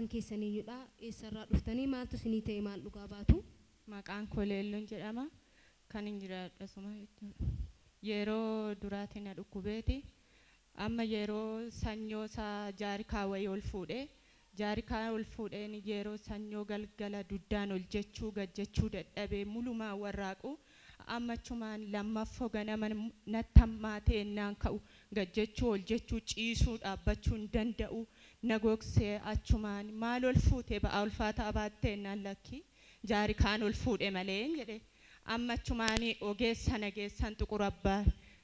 maqaan keessanii jedha eessarraa dhuftanii maaltu isinii ta'e maal dhugaa baatu maqaan koleelloon jedhama kan hin jiraadha suma yeroo duraatiin dhukkubeeti amma yeroo sanyoosaa jaarikaa wayii ol fuudhee jaarikaa ol fuudheen yeroo sanyoo galgala duddaan ol jechuu gajjechuu dadhabee mulumaa warraaqu amma chumaan lammaffoo ganama nattammaa ta'ennaan ka'u gajjechuu ol jechuu ciisuu dhaabbachuu hin danda'u nagogsee achumaan maal ol fuute ba'a ulfaata abaatteenaan lakki jaarikaan ol fuudhe malee jedhe amma chumaanii ogeessa nageessan xuqurabbaa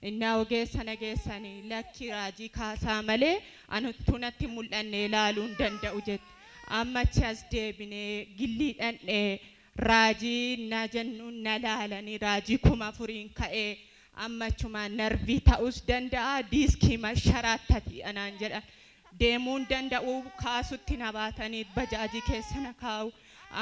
innaa ogeessa nageessanii lakki raajii kaasaa malee anuttunatti mul'anne ilaaluu hin danda'u jette amma achas deebinee gilliidhaan raajii na jennu na laalanii raajii 4,000 ka'ee amma chumaan narvii ta'us danda'a diiskii masharaattati anaan jedhan deemuun danda'u kaasutti na baatanii bajaajii keessa na kaa'u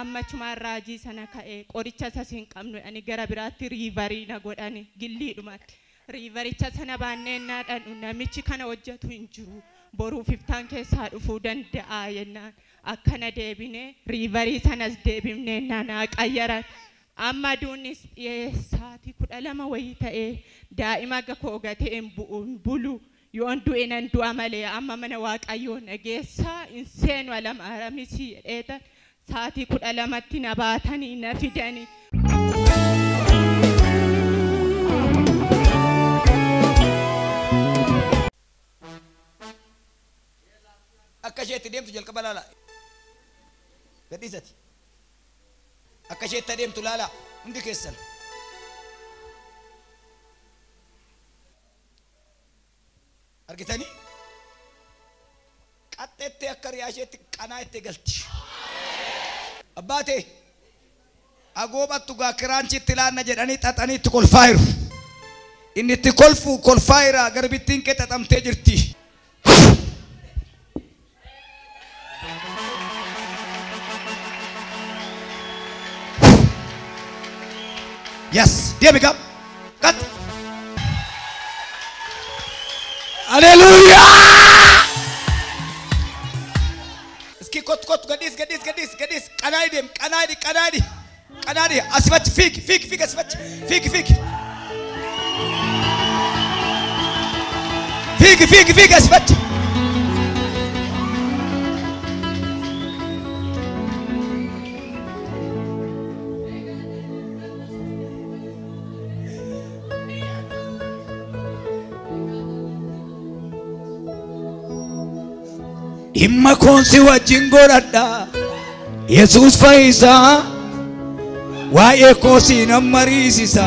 amma chumaan raajii sana ka'ee qoricha sasiin qabnu ani gara biraatti riivarii na godhani gilliidhumatti riivaricha sana baanneen na dhadhu namichi kana hojjetu hin jiru boruu 50 keessaa dhufuu danda'a yennaan akkana deebine riivarii sanas deebifnee na qayyaran amma duunis sa'aatii 12 wayii ta'ee daa'ima gakoo gateen bulu yoon du'e nan du'a malee amma mana waaqayyoo nageessaa hin seenu alamaaramisi jedheeta sa'aatii 12tti na baatanii na fidanii akka isheetti deemtu jalqaba laala gadhiisati akka isheetti deemtu laala hundi keessan argitanii qaxxeettee akka riyaa isheetti qanaa itti galti abbaate agoobattu gaa kiraanchitti laanna jedhanii xaxanii itti kolfaayiru inni itti kolfaayira garbittiin kee xaxamtee jirti Yes, there we go. Cut. Hallelujah. Ski kot gadis. Kanadi. Asfach fig asfach. Fig. Fig asfach. Imma konsi wajjin godhadha Yesuus fayyisaa waa'ee koosii nan mariisisa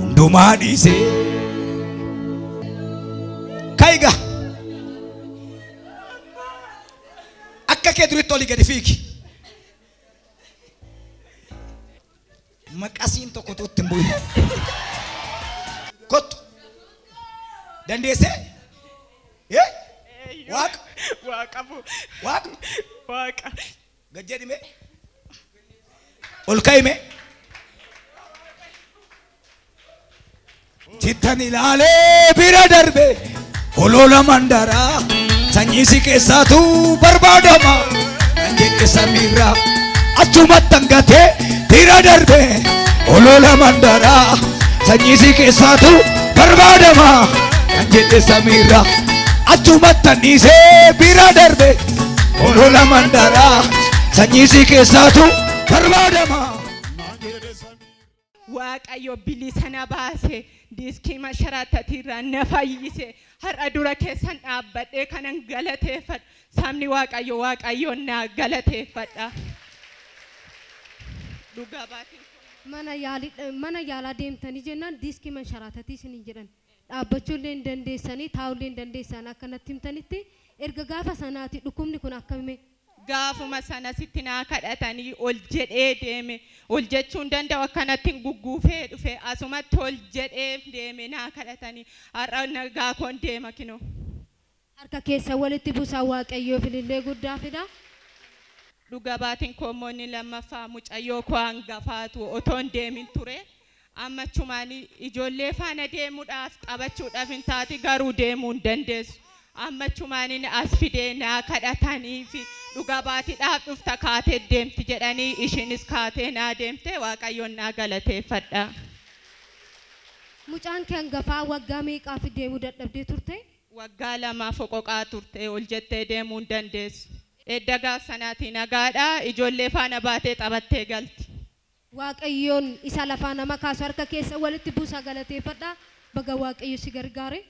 hundumaa dhiisee kaayiga akka kee duritti olii gadi fiigi maqasiin tokko tuutti hin bu'in kottu dandeessee Waaqa gajjedhime ol ka'ime Chittan ilaalee bira darbe olola mandaraa sanyisi keessaatu barbaadama kan jedhe samiirraa achumatti hangatee bira darbe olola mandaraa sanyisi keessaatu barbaadama kan jedhe samiirraa achumatti hannisee bira darbe olola mandaraa sanyisi keessaatu barbaadama waaqayyo bilisana baase diiskii masharaatatirraa na fayyise har'a dura keessan dhaabbadhee kanan galateeffadha sabni waaqayyo na galateeffadha dhugaa baatii mana yaalaa deemtanii jennaan diiskii masharaatatii isin jedhan dhaabbachuullee hin dandeessanii taa'ullee hin dandeessan akkanatti himtanitti erga gaafa sanaati dhukkubni kun akkamitti gaafuma sana sitti naa kadhatanii ol jedhee deeme ol jechuun danda'u akkanatti gugguufee dhufe asumatti ol jedhee deeme naa kadhatanii har'a nagaa koon deema kinoo harka keessa walitti buusaa waaqayyoo filillee guddaa fida dhugaa baatiin koommoonni lammaffaa mucayyoo koo hangafaatu otoon deemin ture amma chumaanii ijoollee faana deemuudhaaf qabachuudhaaf hin taati garuu deemuu hin dandeessu amma chumaaniin as fidee naa kadhatanii fi dhugaa baatiidhaaf dhufta kaatee deemti jedhanii ishiinis kaatee naa deemte waaqayyoon naa galateeffadha. Mucaan kee hangafaa waggaa meeqaaf deemuu dadhabdee turte? Waggaa 2 foqoqaa turte ol jettee deemuu hin dandeessu. Edda gaaf sanaatii nagaadha ijoollee faana baatee taphattee galti. Waaqayyoon isa lafaa nama kaasu harka keessa walitti buusaa galateeffadha. Baga waaqayyo si gargaare.